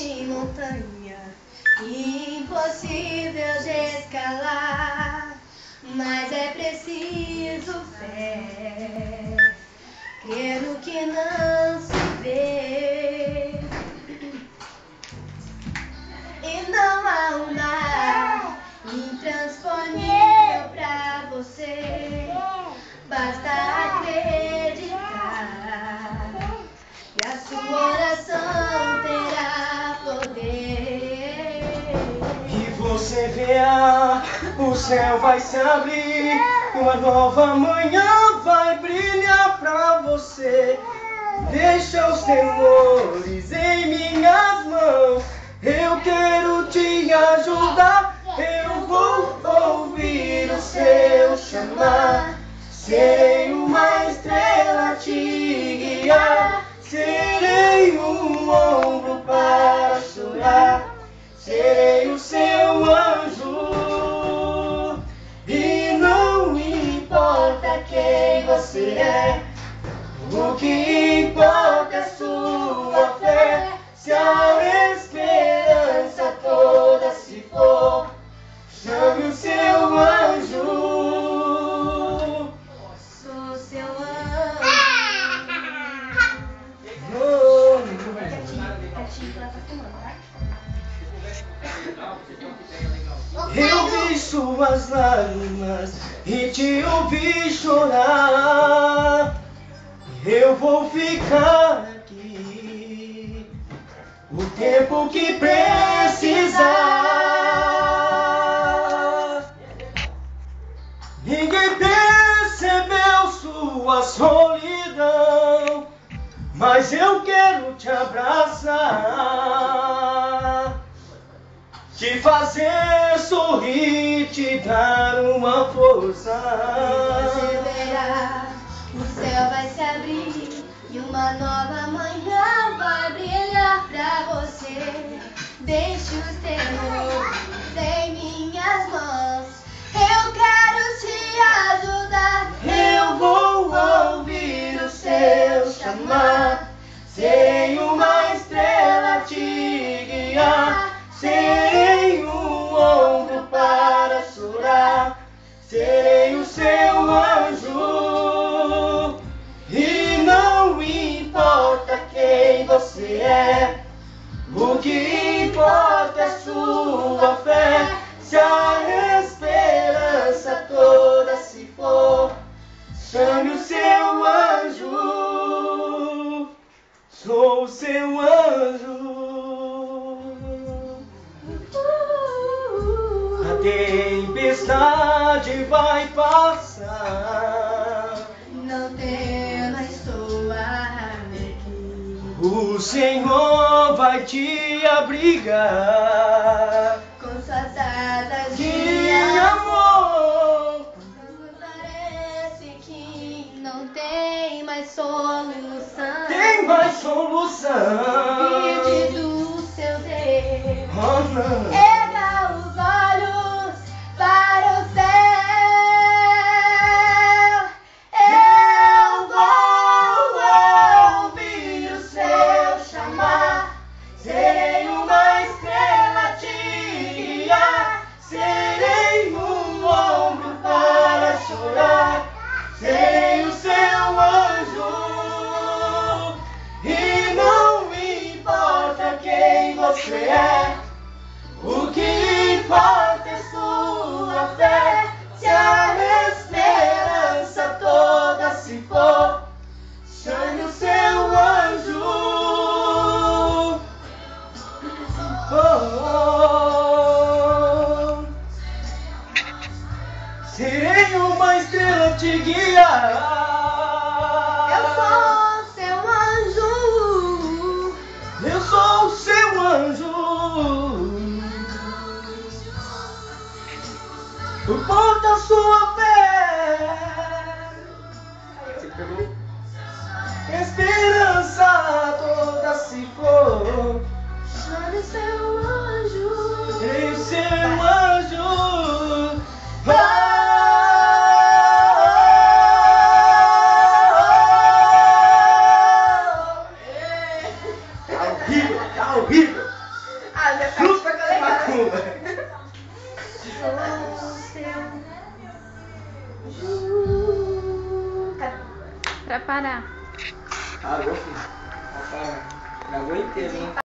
grande montanha, impossível de escalar, mas é preciso fé, crer no que não se vê. E não há um mar intransponível pra você, basta acreditar e a sua oração terá poder. E você verá, o céu vai se abrir, uma nova manhã vai brilhar pra você. Deixa os temores em minhas mãos, eu quero te ajudar, eu vou ouvir o seu chamar. Serei uma estrela a te guiar, serei um ombro para chorar, serei o seu anjo. E não importa quem você é, o que importa é sua fé. Se a esperança toda se for, chame o seu anjo. Sou seu anjo. Quietinho que ela tá fumando, tá? Eu vi suas lágrimas e te ouvi chorar. Eu vou ficar aqui o tempo que precisar. Ninguém percebeu sua solidão, mas eu quero te abraçar, te fazer sorrir, te dar uma força. Você verá, o céu vai se abrir e uma nova manhã vai brilhar pra você. Deixe os temores em minhas mãos, eu quero te ajudar. Eu vou ouvir o seu chamar, serei uma estrela a te guiar, serei um ombro para chorar, serei o seu anjo. E não importa quem você é, o que importa é sua fé. Se a esperança toda se for, chame o seu anjo. Sou o seu anjo. A tempestade vai passar, Não temas, estou aqui. o Senhor vai te abrigar Com suas asas de amor. quando parece que não tem mais solução, Tem mais solução. vide do seu Deus. Oh, não. Erga os olhos para o céu. Eu vou ouvir o seu chamar, serei uma estrela a te guiar, serei um ombro para chorar, serei o seu anjo. E não importa quem você é, o que importa é sua fé. Se a esperança toda se for, chame o seu anjo. Oh, oh. Serei uma estrela a te guiar. Eu sou seu anjo. Eu sou o seu anjo. Por conta da sua fé, você pegou? Esperança toda se for, Chame o seu anjo. serei o seu anjo. Tá horrível, tá horrível. Sou seu. Pra parar. Parou, filho. Gravou inteiro, hein?